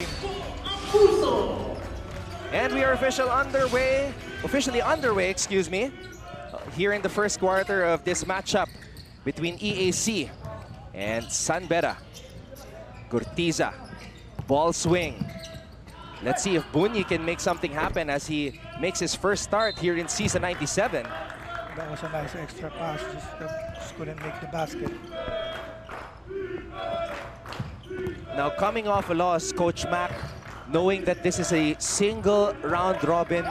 And we are officially underway, excuse me, here in the first quarter of this matchup between EAC and San Beda. Gurtiza, ball swing. Let's see if Bunyi can make something happen as he makes his first start here in season 97. That was a nice extra pass, just couldn't make the basket. Now coming off a loss, Coach Mac, knowing that this is a single round robin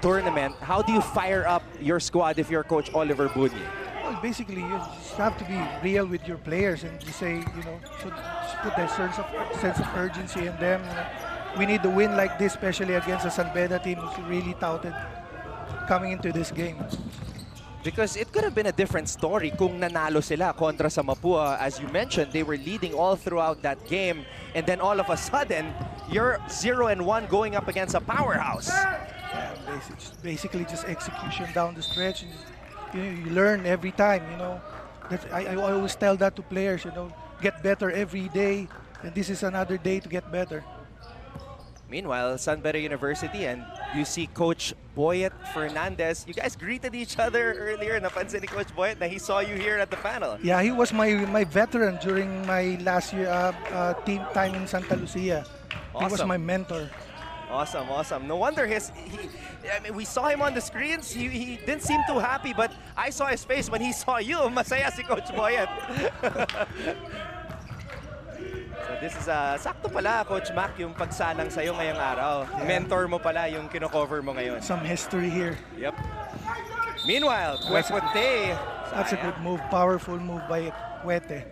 tournament, how do you fire up your squad if you're Coach Oliver Bunyi? Well, basically, you just have to be real with your players and just say, just put that sense of urgency in them. We need to win like this, especially against a San Beda team who's really touted coming into this game. Because it could have been a different story kung nanalo sila kontra sa Mapua. As you mentioned, they were leading all throughout that game. And then all of a sudden, you're 0-1 going up against a powerhouse. Yeah, basically just execution down the stretch. And you learn every time, I always tell that to players, get better every day. And this is another day to get better. Meanwhile, San Beda University, and you see Coach Boyet Fernandez. You guys greeted each other earlier. Napansin ni Coach Boyet na he saw you here at the panel. Yeah, he was my veteran during my last year team time in Santa Lucia. Awesome. He was my mentor. Awesome, awesome. No wonder we saw him on the screens. He didn't seem too happy, but I saw his face when he saw you. Masaya si Coach Boyet. So this is sakto pala, Coach Mac, yung pagsalang sa'yo ngayong araw. Yeah. Mentor mo pala yung kino-cover mo ngayon. Some history here. Yep. Meanwhile, Kwekwote. That's a good move. Powerful move by Kwete.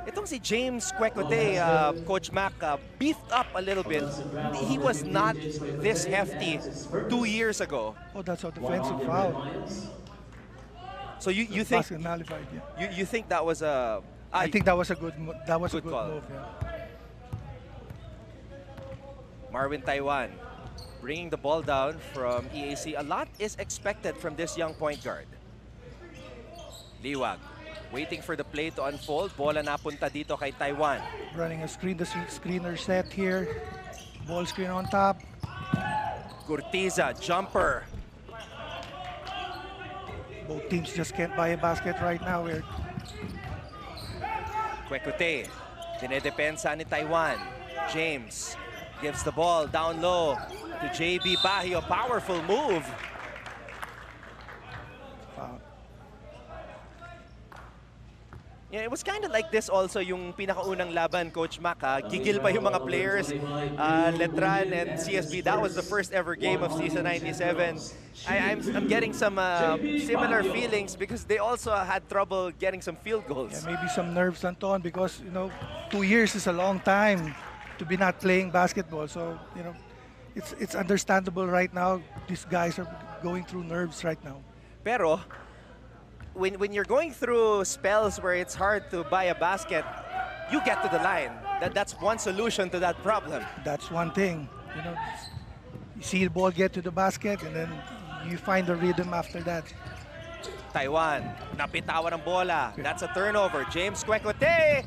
Itong si James Kwekwote, Coach Mac, beefed up a little bit. He was not this hefty 2 years ago. Oh, that's a defensive foul. So you think nullified, yeah. you think that was a I think that was a good move. Yeah. Marvin Taiwan bringing the ball down from EAC. A lot is expected from this young point guard. Liwag waiting for the play to unfold. Bola napunta dito kay Taiwan. Running a screen, the screener set here. Ball screen on top. Gurtiza, jumper. Both teams just can't buy a basket right now. Kwekwote, dinedepensa ni Taiwan. James gives the ball down low to JB Bahio. Powerful move. Wow. Yeah, it was kind of like this also yung pinakaunang laban, Coach Mac. Gigil pa yung mga players. Letran and CSB, that was the first ever game of season 97. I'm getting some similar feelings because they also had trouble getting some field goals. Yeah, maybe some nerves, Anton, because 2 years is a long time to be not playing basketball. So it's understandable right now. These guys are going through nerves right now. Pero when you're going through spells where it's hard to buy a basket, you get to the line. That's one solution to that problem. That's one thing. You see the ball get to the basket and then you find the rhythm after that. Taiwan, napitawan ng bola. That's a turnover. James Kwekwote.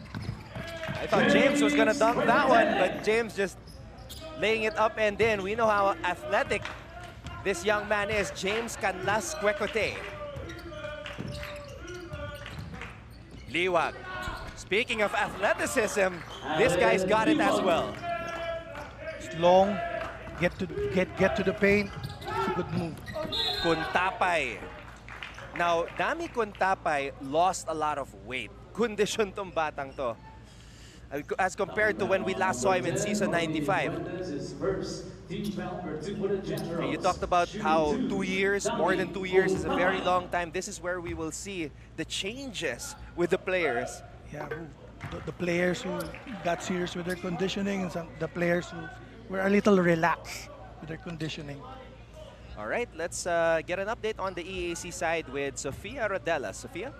I thought James was gonna dunk that one, but James just laying it up and in. We know how athletic this young man is. James Canlas Kwekwote. Liwag. Speaking of athleticism, this guy's got it as well. It's long, get to the paint. It's a good move. Kuntapay. Now, Dami Kuntapay lost a lot of weight. Kondisyon tong batang to. As compared to when we last saw him in season 95. You talked about how 2 years, more than 2 years is a very long time. This is where we will see the changes with the players. Yeah, the players who got serious with their conditioning and the players who were a little relaxed with their conditioning. All right, let's get an update on the EAC side with Sofia Rodela. Sofia?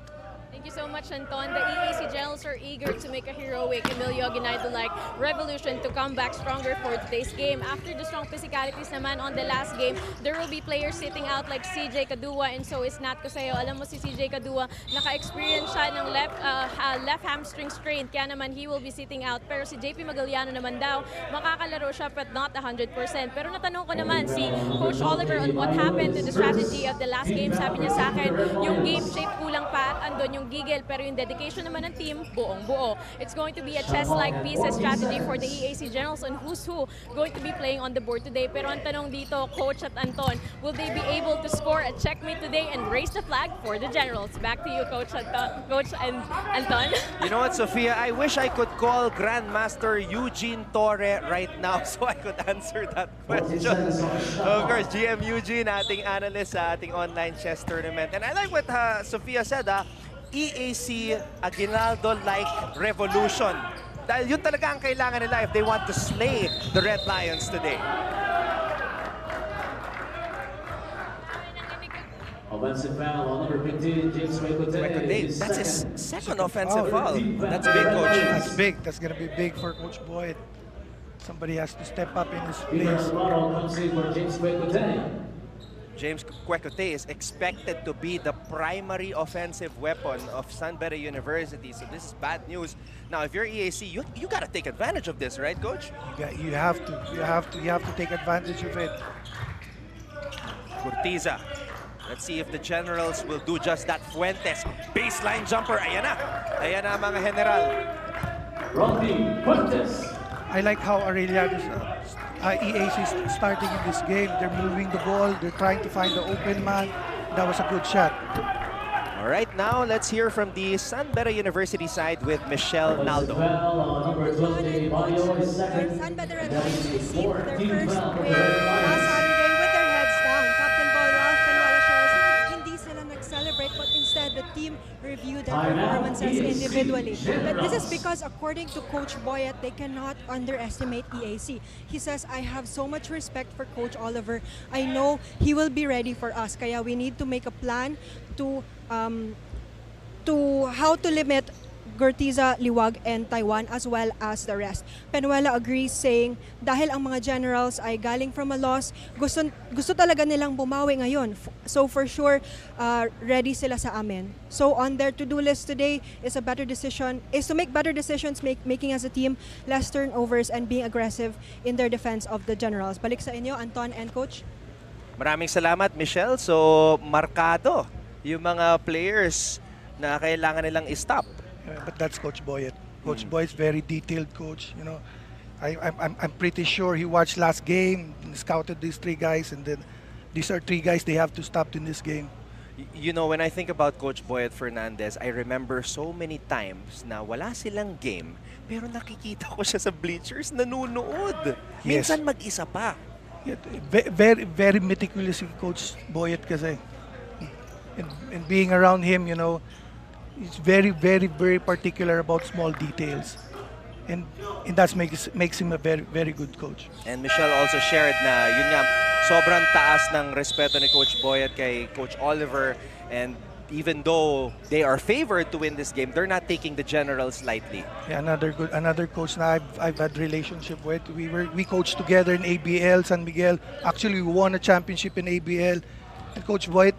Thank you so much, Anton. The EAC Generals are eager to make a heroic Emilio Aguinaldo-like revolution to come back stronger for today's game. After the strong physicalities naman on the last game, there will be players sitting out like CJ Kadua and so is Nat Coseo. Alam mo si CJ Kadua, naka-experience siya ng left hamstring strain, kaya naman he will be sitting out. Pero si JP Magaliano naman daw, makakalaro siya but not 100%. Pero natanong ko naman si Coach Oliver on what happened to the strategy of the last game. Sabi niya sa akin, yung game shape kulang pa at andun yung gigil, pero yung dedication naman ng team, buong-buo. It's going to be a chess-like pieces strategy for the EAC Generals on who's who going to be playing on the board today. Pero ang tanong dito, Coach at Anton, will they be able to score a checkmate today and raise the flag for the Generals? Back to you, Coach and Anton. You know what, Sophia? I wish I could call Grandmaster Eugene Torre right now so I could answer that question. Of course, GM Eugene, ating analyst sa ating online chess tournament. And I like what Sophia said, EAC Aguinaldo-like revolution. Dahil yun talaga ang kailangan nila if they want to slay the Red Lions today. Offensive foul on number 15, James Recote. That's his second offensive foul. That's big, Coach. That's big. That's going to be big for Coach Boyd. Somebody has to step up in this place. Comes in for James Recote. James Kwekote is expected to be the primary offensive weapon of San Beda University. So this is bad news. Now, if you're EAC, you got to take advantage of this, right, Coach? You have to take advantage of it. Curtiza. Let's see if the Generals will do just that. Fuentes, baseline jumper. Ayan na. Ayan na mga General. Rodney Fuentes. I like how Aureliano's EAC is starting in this game. They're moving the ball. They're trying to find the open man. That was a good shot. All right, now let's hear from the San Beda University side with Michelle Naldo. San Beda Red Lions received their first win last Saturday with their heads down. Captain Boy Ralph Penuela shares hindi sila nag-celebrate but instead the team reviewed their performances individually. But this is because according to Coach Boyet, they cannot underestimate EAC. He says, I have so much respect for Coach Oliver. I know he will be ready for us. Kaya we need to make a plan to how to limit Gurtiza, Liwag, and Taiwan as well as the rest. Penuela agrees saying dahil ang mga Generals ay galing from a loss, gusto talaga nilang bumawi ngayon. So for sure, ready sila sa amin. So on their to-do list today is to make better decisions, making as a team, less turnovers, and being aggressive in their defense of the Generals. Balik sa inyo, Anton and Coach. Maraming salamat, Michelle. So, markado yung mga players na kailangan nilang i-stop. But that's Coach Boyet. Coach Boyet's very detailed coach. You know, I'm pretty sure he watched last game, scouted these three guys, and then these are three guys they have to stop in this game. You know, when I think about Coach Boyet Fernandez, I remember so many times na wala silang game, pero nakikita ko siya sa bleachers, nanunood. Yes. Minsan mag-isa pa. Yeah, very meticulous si Coach Boyet kasi. And being around him, you know, he's very particular about small details. And that makes him a very good coach. And Michelle also shared na yun nga, sobrang taas ng respeto ni Coach Boyet kay Coach Oliver, and even though they are favored to win this game, they're not taking the Generals lightly. Yeah, another coach na I've had relationship with. We coached together in ABL San Miguel. Actually, we won a championship in ABL. And Coach Boyet,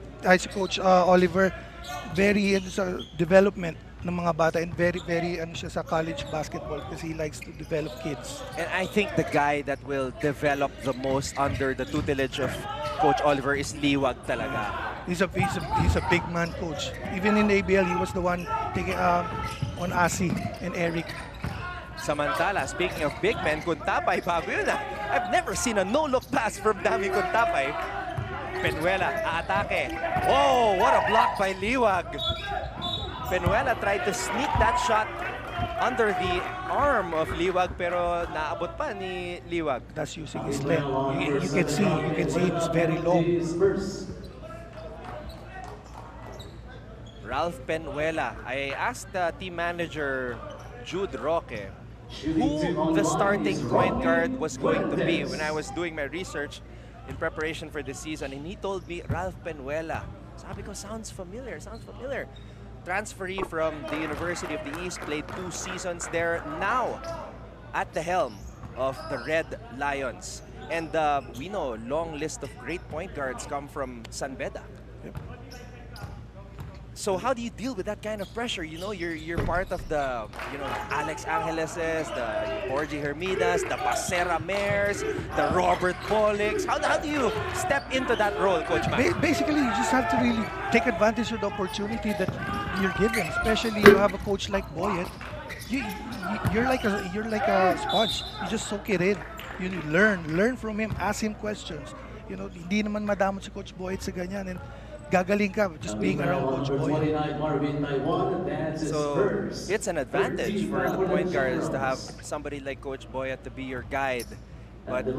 Coach Oliver, very sa development ng mga bata and very siya sa college basketball because he likes to develop kids. And I think the guy that will develop the most under the tutelage of Coach Oliver is Liwag talaga. He's a big man coach. Even in ABL, he was the one taking on Asi and Eric. Samantala, speaking of big men, Kuntapay, bago yun ah. I've never seen a no-look pass from Dami Kuntapay. Penuela, aatake. Oh, what a block by Liwag. Penuela tried to sneak that shot under the arm of Liwag, pero naabot pa ni Liwag. That's using his leg. You can see it's very long. Ralph Penuela. I asked team manager Jude Roque who the starting point guard was going to be when I was doing my research in preparation for the season, and he told me Ralph Penuela. Sabi ko, sounds familiar. transferee from the University of the East, played 2 seasons there, now at the helm of the Red Lions. And we know a long list of great point guards come from San Beda. So how do you deal with that kind of pressure? You know, you're part of the, Alex Angeleses, the Jorge Hermidas, the Pasera Mares, the Robert Pollocks. How do you step into that role, Coach Matt? Basically, you just have to really take advantage of the opportunity that you're given. Especially you have a coach like Boyet. You're like a sponge. You just soak it in. You learn from him, ask him questions. You know, hindi naman madamot si Coach Boyet sa ganyan. And gagaling ka just being around Coach Boyet. So it's an advantage for the point guards to have somebody like Coach Boyet to be your guide. But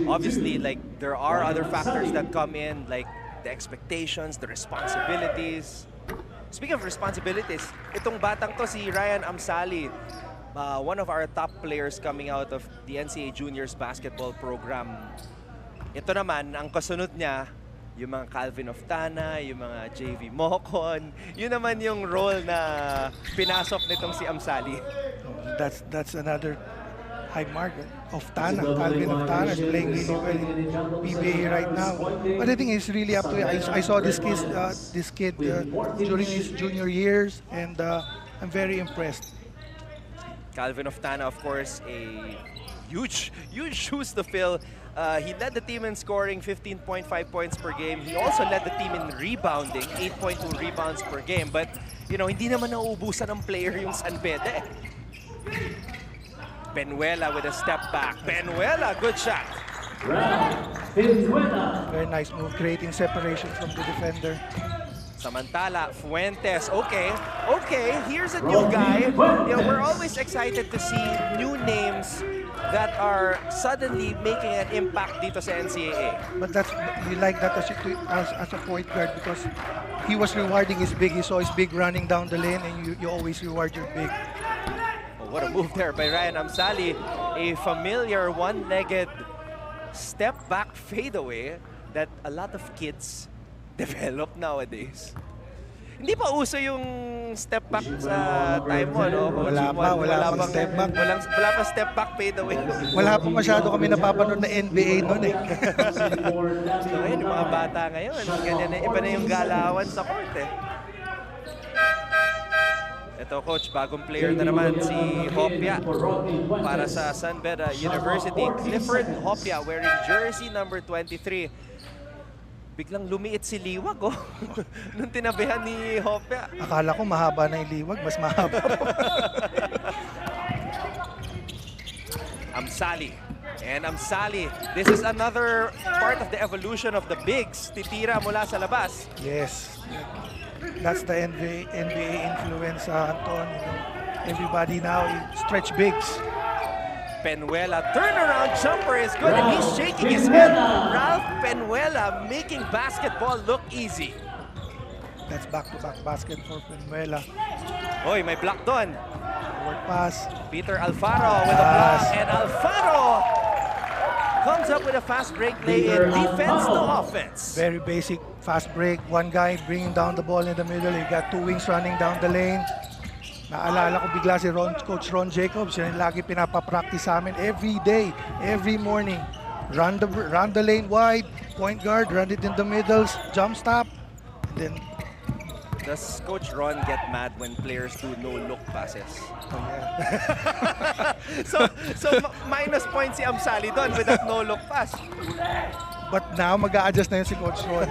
obviously, like, there are other factors that come in, like the expectations, the responsibilities. Speaking of responsibilities, itong batang to, si Ryan Amsali, one of our top players coming out of the NCAA Juniors basketball program. Ito naman, ang kasunod niya, yung mga Calvin Oftana, yung mga JV Mocon, yun naman yung role na pinasok nitong si Amsali. That's another high mark. Oftana, Calvin Oftana is playing really well in PBA right now. But I think it's really up to you. I saw this kid during his junior years, and I'm very impressed. Calvin Oftana, of course, a huge shoes to fill. He led the team in scoring 15.5 points per game. He also led the team in rebounding, 8.2 rebounds per game. But, hindi naman nauubusan ng player yung San Beda. Penuela with a step back. Penuela, good shot. Very nice move, creating separation from the defender. Samantala, Fuentes, okay, here's a new guy. We're always excited to see new names that are suddenly making an impact dito sa NCAA. But you like that as a point guard because he was rewarding his big. He saw his big running down the lane, and you always reward your big. Oh, what a move there by Ryan Amsali. A familiar one-legged step-back fadeaway that a lot of kids develop nowadays. Hindi pa uso yung step back sa time mo, no? Wala pa step back. Wala pa step back fadeaway. Wala pa masyado kami napapanood na NBA noon eh. So ngayon, yung mga bata ngayon, ganyan, iba na yung galawan sa court eh. Ito, Coach, bagong player na naman si Hopia para sa San Beda University. Clifford Hopia wearing jersey number 23. Biglang lumiit si Liwag, oh. Nung tinabihan ni Hopia. Akala ko mahaba na yung Liwag, mas mahaba po. Amsali. And Amsali, this is another part of the evolution of the bigs. Titira mula sa labas. Yes. That's the NBA influence, Anton. Everybody now stretch bigs. Penuela, turnaround jumper is good, and he's shaking his head. Ralph Penuela making basketball look easy. That's back-to-back basket for Penuela. Oy, may block doon. Forward pass. Peter Alfaro with a block, and Alfaro comes up with a fast break play in defense to offense. Very basic fast break. One guy bringing down the ball in the middle. You got two wings running down the lane. Naalala ko bigla si Coach Ron Jacobs. Yan lagi pinapapractice sa amin every day, every morning. Run the lane wide, point guard, run it in the middles, jump stop. And then, does Coach Ron get mad when players do no-look passes? oh yeah. so minus point si Amsali doon with that no-look pass. But now, mag-a-adjust na yun si Coach Ron.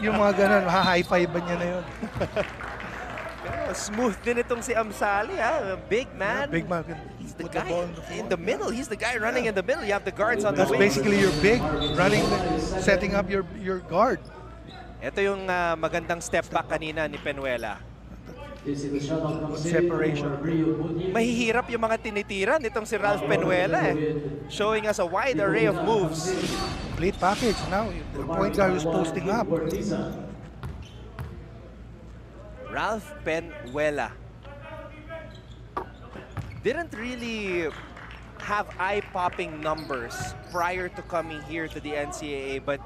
Yung mga ganun, high-five niya na yun. Pero smooth din itong si Amsali, ha? Big man. Yeah, big man. He's the Put guy the ball in the floor. in the middle. He's the guy running in the middle. You have the guards on the That's wings. basically your big, running, setting up your guard. Ito yung magandang step back kanina ni Penuela. Separation. Mahihirap yung mga tinitira nitong si Ralph Penuela, eh. Showing us a wide array of moves. Complete package now. The point guard is posting up. Ralph Penuela didn't really have eye-popping numbers prior to coming here to the NCAA, but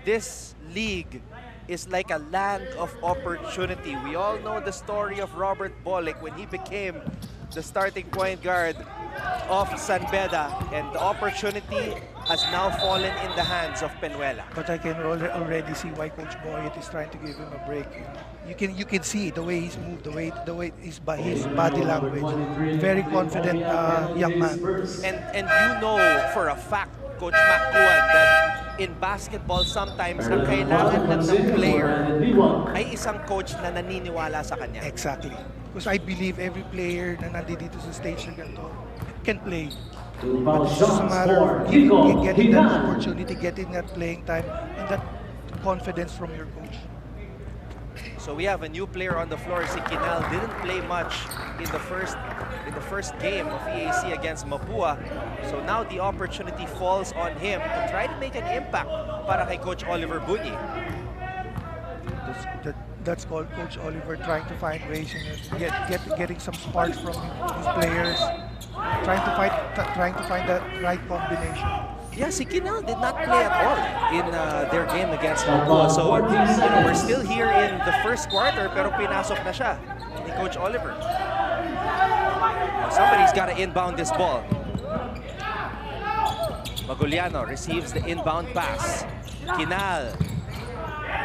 this league is like a land of opportunity. We all know the story of Robert Bolick when he became the starting point guard of San Beda, and the opportunity has now fallen in the hands of Penuela. But I can already see why Coach Boyet is trying to give him a break. You can see the way he's moved, the way his body language. Very confident young man. And you know for a fact, Coach McCuan, that in basketball sometimes ang kailangan lang ng player ay isang coach na naniniwala sa kanya. Exactly. Because I believe every player na nandito sa stage na ganito can play. But it's just a matter of getting that opportunity, getting that playing time, and that confidence from your coach. So we have a new player on the floor. Si Kinal didn't play much in the first game of EAC against Mapua. So now the opportunity falls on him to try to make an impact para kay Coach Oliver Bunyi. That's called Coach Oliver trying to find ways, getting some sparks from his players, trying to find that right combination. Yeah, si Kinal did not play at all in their game against Mapua. So we're still here in the first quarter, pero pinasok na siya ni Coach Oliver. Somebody's got to inbound this ball. Maguliano receives the inbound pass. Kinal.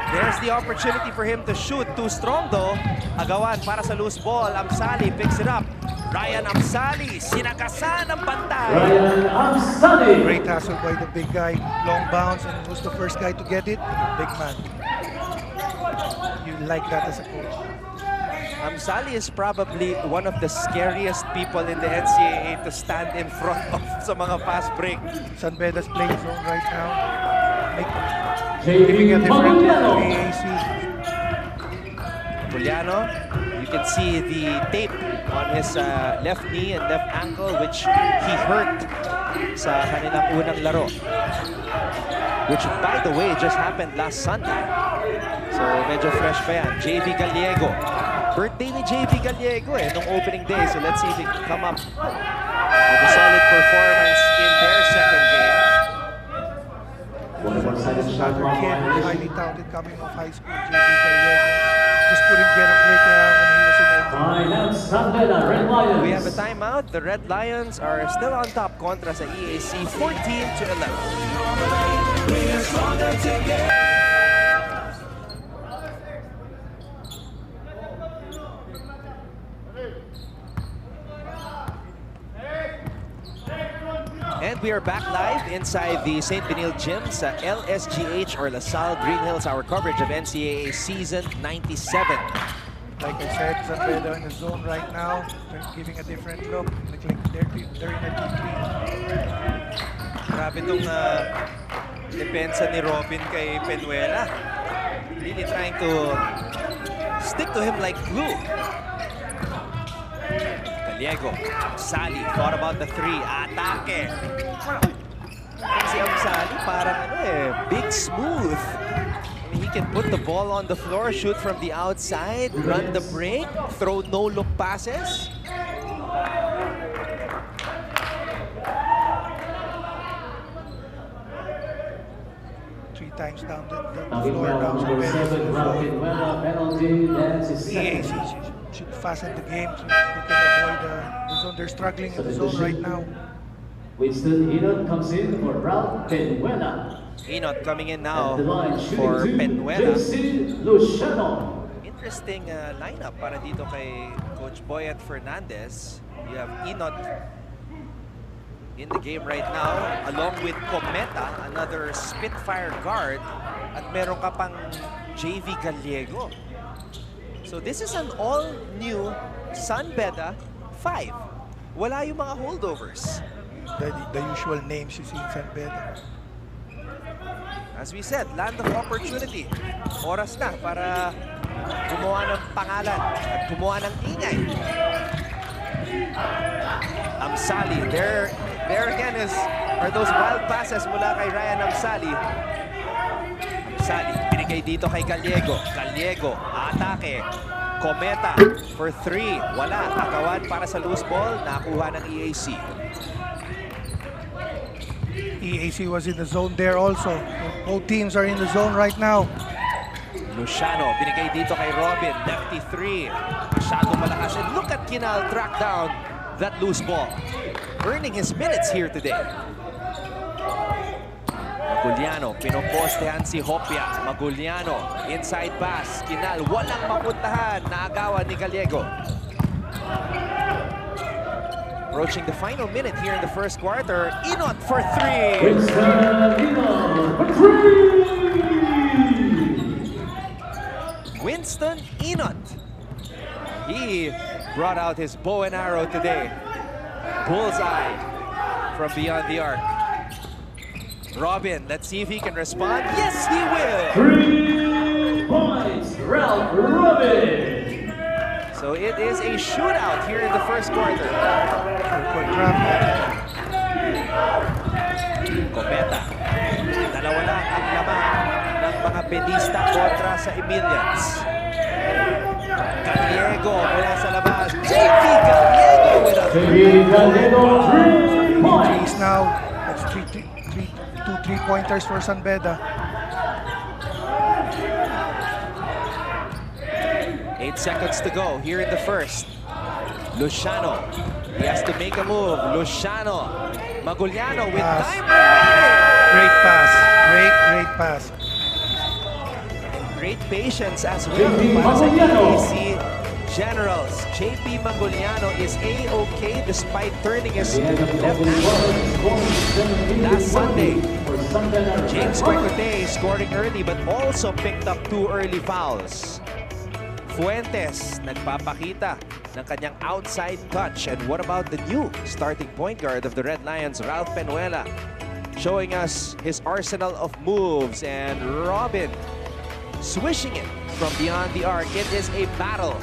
There's the opportunity for him to shoot. Too strong though. Agawan para sa loose ball. Amsali picks it up. Ryan Amsali, sinakasan ang bantay. Ryan Amsali. Great hustle by the big guy. Long bounce, and who's the first guy to get it? Big man. You like that as a coach. Amsali is probably one of the scariest people in the NCAA to stand in front of sa mga fast break. San Beda's playing zone right now. Giving a different look to EAC. Juliano, you can see the tape on his left knee and left ankle, which he hurt sa kanilang unang laro. Which, by the way, just happened last Sunday. So, medyo fresh pa yan. JV Gallego. Birthday ni JV Gallego nung opening day. So, let's see if he can come up with a solid performance in their second game. Another kid, highly talented, coming off high school, JV Gallego. Just couldn't get a break when he was in Finance San Beda Red Lions. We have a timeout. The Red Lions are still on top kontra sa EAC 14-11. And we are back live inside the St. Benil Gym sa LSGH or LaSalle Green Hills, our coverage of NCAA Season 97. Like I said, San Beda in the zone right now. They're giving a different look. They're in a deep lead. Grabe itong depensa ni Robin kay Penuela. Really trying to stick to him like glue. Gallego, Sally, thought about the three. Atake. Si Amsali parang big smooth. I mean, he can put the ball on the floor, shoot from the outside, run the break, throw no-look passes. Three times down the Talking floor. about Down San number Beda. 7, Rafael penalty, that's his EAC second. should fasten the game so they can avoid the zone. They're struggling in the zone right now. Winston Enot comes in for Ralph Penuela. Enot coming in now At the line, for shooting two, Penuela. JC Luciano. Interesting lineup para dito kay Coach Boyet Fernandez. You have Enot in the game right now, along with Cometa, another Spitfire guard, at meron ka pang JV Gallego. So this is an all-new San Beda 5. Wala yung mga holdovers. The usual names you see in San Beda. As we said, land of opportunity. Oras na para gumawa ng pangalan at gumawa ng ingay. Amsali, there again are those wild passes mula kay Ryan Amsali. Amsali, binigay dito kay Gallego. Gallego, atake. Cometa for 3. Wala. Takawan para sa loose ball. Nakuha ng EAC. EAC was in the zone there also. Both teams are in the zone right now. Luciano, binigay dito kay Robin. Lefty 3. Masyadong malakas. And look at Kinal track down that loose ball. Earning his minutes here today. Maguliano, pinopostehan si Hopia. Maguliano, inside pass. Kinal, walang mapuntahan. Naagawan ni Gallego. Approaching the final minute here in the first quarter. Inot for 3. Winston Inot. He brought out his bow and arrow today. Bullseye from beyond the arc. Robin, let's see if he can respond. Yes, he will! 3 points, Ralph Robin! So it is a shootout here in the first quarter. Cometa. Dalawa lang ang laman ng mga Bedista kontra sa Emilians. Gallego mula sa labas. JP Gallego with a Gallego, 3 points! Now, that's two three-pointers for San Beda. 8 seconds to go here in the first. Luciano, he has to make a move. Luciano, Maguliano with Pass. time remaining. Great pass. Great pass. And great patience as well JP para sa Maguliano. EAC Generals. JP Maguliano is A-OK despite turning his left ankle last Sunday. James Quecote scoring early but also picked up 2 early fouls. Fuentes nagpapakita ng kanyang outside touch. And what about the new starting point guard of the Red Lions, Ralph Penuela, showing us his arsenal of moves. And Robin swishing it from beyond the arc. It is a battle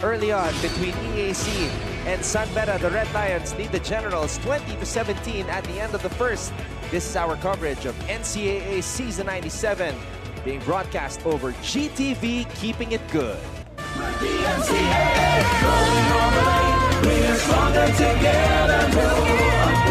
early on between EAC and San Beda. The Red Lions lead the Generals 20-17 at the end of the first. This is our coverage of NCAA Season 97 being broadcast over GTV, keeping it good. The NCAA, going all the way, we are stronger together.